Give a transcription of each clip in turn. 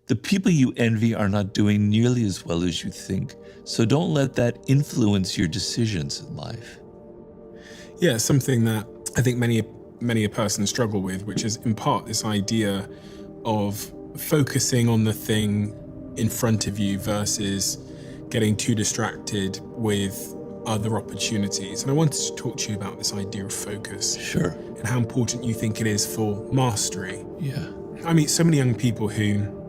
The people you envy are not doing nearly as well as you think, so don't let that influence your decisions in life. Yeah, something that I think many a person struggle with, which is in part this idea of focusing on the thing in front of you versus getting too distracted with other opportunities. And I wanted to talk to you about this idea of focus. Sure. And how important you think it is for mastery. Yeah. I meet so many young people who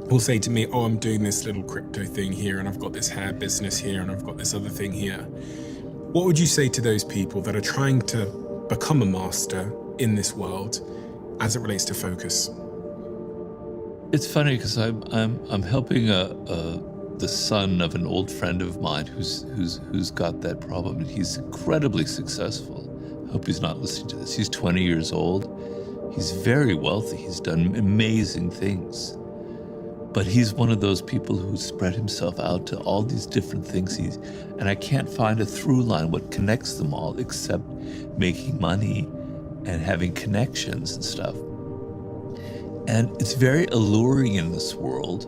will say to me, oh, I'm doing this little crypto thing here, and I've got this hair business here, and I've got this other thing here. What would you say to those people that are trying to become a master in this world as it relates to focus? It's funny because I'm helping the son of an old friend of mine who's got that problem, and he's incredibly successful. I hope he's not listening to this. He's 20 years old. He's very wealthy. He's done amazing things. But he's one of those people who spread himself out to all these different things. And I can't find a through line, what connects them all, except making money and having connections and stuff. And it's very alluring in this world,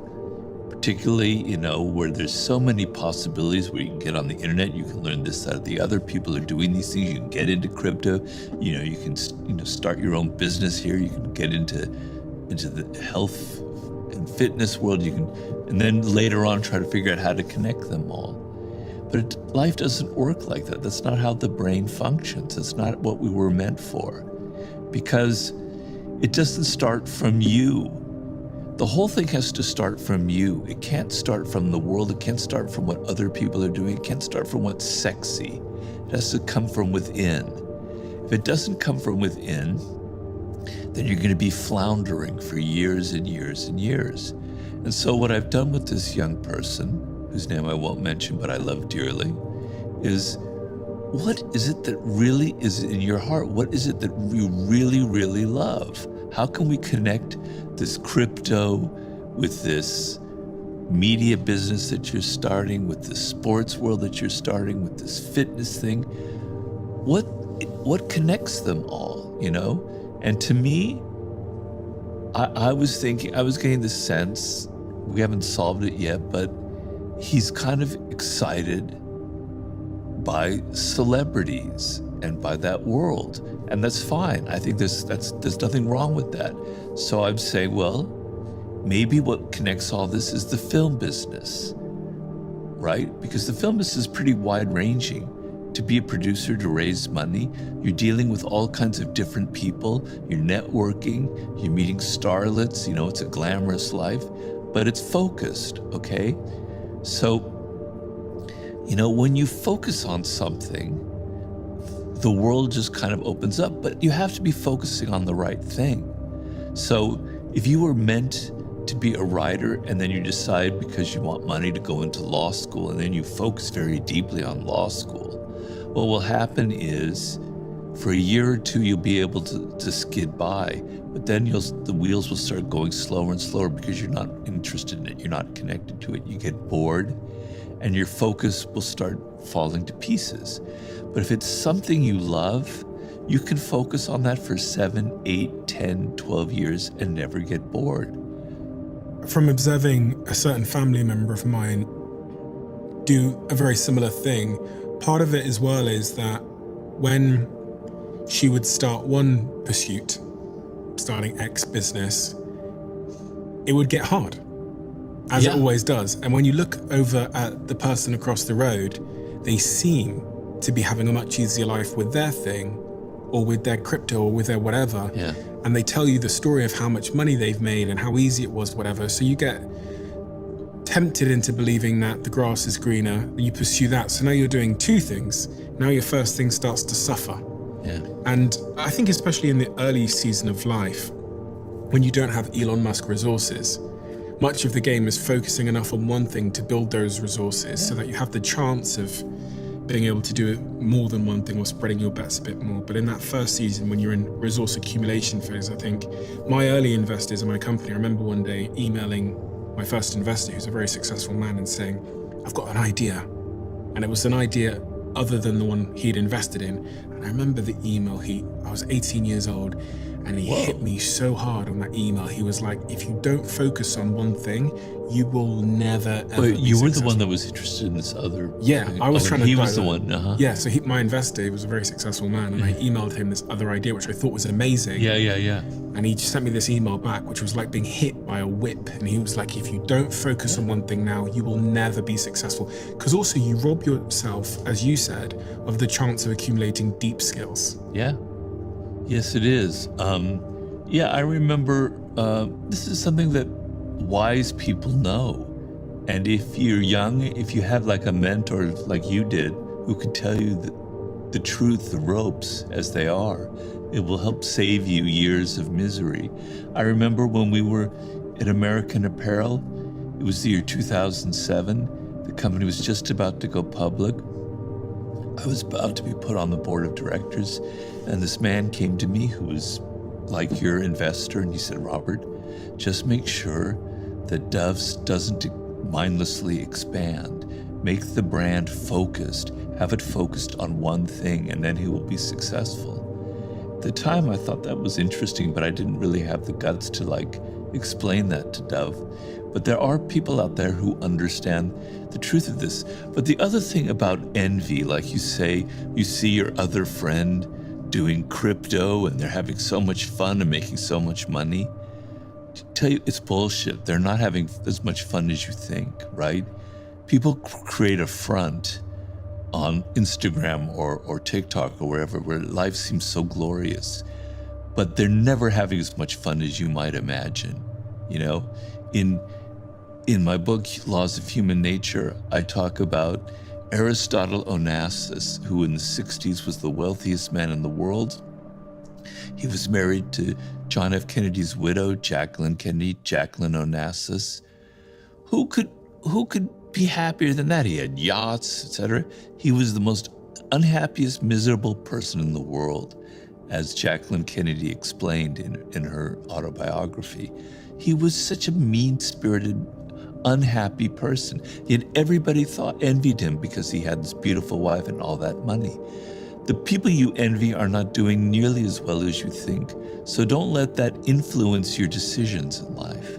particularly, where there's so many possibilities where you can get on the internet, you can learn this, that, or the other. People are doing these things. You can get into crypto. You can, start your own business here. You can get into the health and fitness world. You can, and then later on try to figure out how to connect them all. But life doesn't work like that. That's not how the brain functions. That's not what we were meant for, because it doesn't start from you. The whole thing has to start from you. It can't start from the world. It can't start from what other people are doing. It can't start from what's sexy. It has to come from within. If it doesn't come from within, then you're going to be floundering for years and years and years. And so what I've done with this young person, whose name I won't mention, but I love dearly, is what is it that really is in your heart? What is it that you really, really love? How can we connect this crypto with this media business that you're starting, with this sports world that you're starting, with this fitness thing? What connects them all, And to me, I was getting the sense, we haven't solved it yet, but he's kind of excited by celebrities and by that world. And that's fine. I think there's nothing wrong with that. So I'm saying, well, maybe what connects all this is the film business, right? Because the film business is pretty wide-ranging. To be a producer, to raise money, you're dealing with all kinds of different people, you're networking, you're meeting starlets, it's a glamorous life, but it's focused, okay? So, when you focus on something, the world just kind of opens up, but you have to be focusing on the right thing. So if you were meant to be a writer and then you decide because you want money to go into law school and then you focus very deeply on law school, what will happen is for a year or two, you'll be able to skid by, but then the wheels will start going slower and slower because you're not interested in it. You're not connected to it. You get bored and your focus will start falling to pieces. But if it's something you love, you can focus on that for 7, 8, 10, 12 years and never get bored. From observing a certain family member of mine do a very similar thing, part of it as well is that when she would start one pursuit, starting X business, it would get hard, as it always does. And when you look over at the person across the road, they seem to be having a much easier life with their thing, or with their crypto, or with their whatever. Yeah. And they tell you the story of how much money they've made and how easy it was, whatever. So you get tempted into believing that the grass is greener, and you pursue that. So now you're doing two things. Now your first thing starts to suffer. Yeah. And I think especially in the early season of life, when you don't have Elon Musk resources, much of the game is focusing enough on one thing to build those resources so that you have the chance of being able to do it more than one thing or spreading your bets a bit more. But in that first season, when you're in resource accumulation phase, I think my early investors in my company, I remember one day emailing my first investor, who's a very successful man, and saying, I've got an idea. And it was an idea other than the one he'd invested in. And I remember the email I was 18 years old, And he Whoa. hit me so hard on that email. He was like, if you don't focus on one thing, you will never, ever But be you were the successful. one that was interested in this other. Yeah, I was trying to. He was the one. Yeah, so my investor, he was a very successful man, and I emailed him this other idea, which I thought was amazing. Yeah. And he just sent me this email back, which was like being hit by a whip. And he was like, if you don't focus on one thing now, you will never be successful. Because also you rob yourself, as you said, of the chance of accumulating deep skills. Yeah. Yes, it is. I remember this is something that wise people know. And if you're young, if you have like a mentor like you did, who could tell you the truth, the ropes as they are, it will help save you years of misery. I remember when we were at American Apparel, it was the year 2007. The company was just about to go public. I was about to be put on the board of directors, and this man came to me who was like your investor, and he said, Robert, just make sure that Dove's doesn't mindlessly expand. Make the brand focused, have it focused on one thing, and then he will be successful. At the time, I thought that was interesting, but I didn't really have the guts to explain that to Dove. But there are people out there who understand the truth of this. But the other thing about envy, like you say, you see your other friend doing crypto and they're having so much fun and making so much money. To tell you, it's bullshit. They're not having as much fun as you think, right? People create a front on Instagram or TikTok or wherever, where life seems so glorious, but they're never having as much fun as you might imagine. You know, in my book, Laws of Human Nature, I talk about Aristotle Onassis, who in the 60s was the wealthiest man in the world. He was married to John F. Kennedy's widow, Jacqueline Kennedy, Jacqueline Onassis. Who could be happier than that? He had yachts, etc. He was the most unhappiest, miserable person in the world, as Jacqueline Kennedy explained in her autobiography. He was such a mean-spirited, unhappy person. Yet everybody envied him because he had this beautiful wife and all that money. The people you envy are not doing nearly as well as you think, so don't let that influence your decisions in life.